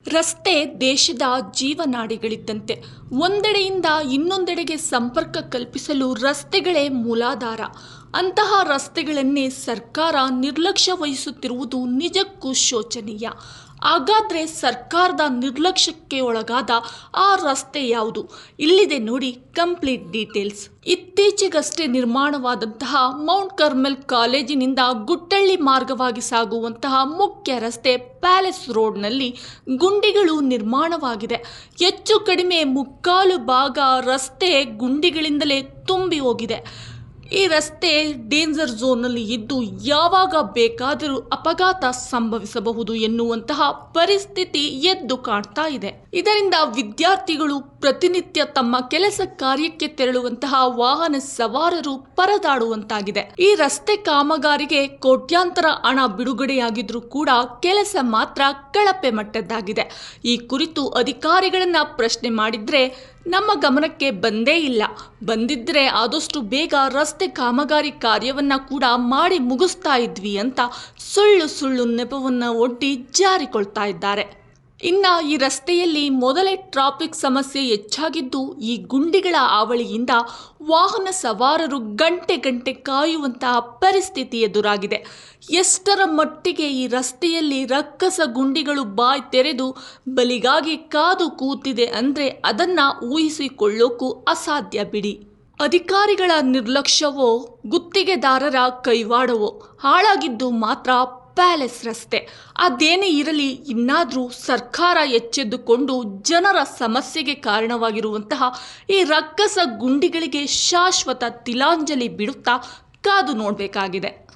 ರಸ್ತೆ ದೇಶದ ಜೀವನಾಡಿಗಳಿದ್ದಂತೆ. ಒಂದೆಡೆಯಿಂದ ಇನ್ನೊಂದೆಡೆಗೆ ಸಂಪರ್ಕ ಕಲ್ಪಿಸಲು ರಸ್ತೆಗಳೇ ಮೂಲಾಧಾರ. ಅಂತಹ ರಸ್ತೆಗಳನ್ನೇ ಸರ್ಕಾರ ನಿರ್ಲಕ್ಷ್ಯ ವಹಿಸುತ್ತಿರುವುದು ನಿಜಕ್ಕೂ ಶೋಚನೀಯ. ಹಾಗಾದರೆ ಸರ್ಕಾರದ ನಿರ್ಲಕ್ಷ್ಯಕ್ಕೆ ಒಳಗಾದ ಆ ರಸ್ತೆ ಯಾವುದು? ಇಲ್ಲಿದೆ ನೋಡಿ ಕಂಪ್ಲೀಟ್ ಡೀಟೇಲ್ಸ್. ಇತ್ತೀಚೆಗಷ್ಟೇ ನಿರ್ಮಾಣವಾದಂತಹ ಮೌಂಟ್ ಕಾರ್ಮೆಲ್ ಕಾಲೇಜಿನಿಂದ ಗುಟ್ಟಳ್ಳಿ ಮಾರ್ಗವಾಗಿ ಸಾಗುವಂತಹ ಮುಖ್ಯ ರಸ್ತೆ ಪ್ಯಾಲೇಸ್ ರೋಡ್ನಲ್ಲಿ ಗುಂಡಿಗಳು ನಿರ್ಮಾಣವಾಗಿದೆ. ಹೆಚ್ಚು ಕಡಿಮೆ ಮುಕ್ಕಾಲು ಭಾಗ ರಸ್ತೆ ಗುಂಡಿಗಳಿಂದಲೇ ತುಂಬಿ ಹೋಗಿದೆ. ಈ ರಸ್ತೆ ಡೇಂಜರ್ ಝೋನ್ನಲ್ಲಿ ಇದ್ದು ಯಾವಾಗ ಬೇಕಾದರೂ ಅಪಘಾತ ಸಂಭವಿಸಬಹುದು ಎನ್ನುವಂತಹ ಪರಿಸ್ಥಿತಿ ಎದ್ದು ಕಾಣ್ತಾ ಇದೆ. ಇದರಿಂದ ವಿದ್ಯಾರ್ಥಿಗಳು ಪ್ರತಿನಿತ್ಯ ತಮ್ಮ ಕೆಲಸ ಕಾರ್ಯಕ್ಕೆ ತೆರಳುವಂತಹ ವಾಹನ ಸವಾರರು ಪರದಾಡುವಂತಾಗಿದೆ. ಈ ರಸ್ತೆ ಕಾಮಗಾರಿಗೆ ಕೋಟ್ಯಾಂತರ ಹಣ ಬಿಡುಗಡೆಯಾಗಿದ್ರೂ ಕೂಡ ಕೆಲಸ ಮಾತ್ರ ಕಳಪೆ ಮಟ್ಟದ್ದಾಗಿದೆ. ಈ ಕುರಿತು ಅಧಿಕಾರಿಗಳನ್ನ ಪ್ರಶ್ನೆ ಮಾಡಿದ್ರೆ ನಮ್ಮ ಗಮನಕ್ಕೆ ಬಂದೇ ಇಲ್ಲ. ಬಂದಿದ್ರೆ ಆದಷ್ಟು ಬೇಗ ರಸ್ತೆ ಕಾಮಗಾರಿ ಕಾರ್ಯವನ್ನ ಕೂಡ ಮಾಡಿ ಮುಗಿಸ್ತಾ ಇದ್ವಿ ಅಂತ ಸುಳ್ಳು ನೆಪವನ್ನ ಒಡ್ಡಿ ಜಾರಿಕೊಳ್ತಾ ಇದ್ದಾರೆ. ಇನ್ನ ಈ ರಸ್ತೆಯಲ್ಲಿ ಮೊದಲೇ ಟ್ರಾಫಿಕ್ ಸಮಸ್ಯೆ ಹೆಚ್ಚಾಗಿದ್ದು ಈ ಗುಂಡಿಗಳ ಹಾವಳಿಯಿಂದ ವಾಹನ ಸವಾರರು ಗಂಟೆ ಕಾಯುವಂತಹ ಪರಿಸ್ಥಿತಿ ಎದುರಾಗಿದೆ. ಎಷ್ಟರ ಮಟ್ಟಿಗೆ ಈ ರಸ್ತೆಯಲ್ಲಿ ರಕ್ಕಸ ಗುಂಡಿಗಳು ಬಾಯಿ ತೆರೆದು ಬಲಿಗಾಗಿ ಕಾದು ಕೂತಿದೆ ಅಂದ್ರೆ ಅದನ್ನ ಊಹಿಸಿಕೊಳ್ಳೋಕು ಅಸಾಧ್ಯ ಬಿಡಿ. ಅಧಿಕಾರಿಗಳ ನಿರ್ಲಕ್ಷ್ಯವೋ ಗುತ್ತಿಗೆದಾರರ ಕೈವಾಡವೋ ಹಾಳಾಗಿದ್ದು ಮಾತ್ರ ಪ್ಯಾಲೇಸ್ ರಸ್ತೆ. ಅದೇನೇ ಇರಲಿ, ಇನ್ನಾದರೂ ಸರ್ಕಾರ ಎಚ್ಚೆತ್ತುಕೊಂಡು ಜನರ ಸಮಸ್ಯೆಗೆ ಕಾರಣವಾಗಿರುವಂತಹ ಈ ರಕ್ಕಸ ಗುಂಡಿಗಳಿಗೆ ಶಾಶ್ವತ ತಿಲಾಂಜಲಿ ಬಿಡುತ್ತಾ ಕಾದು ನೋಡಬೇಕಾಗಿದೆ.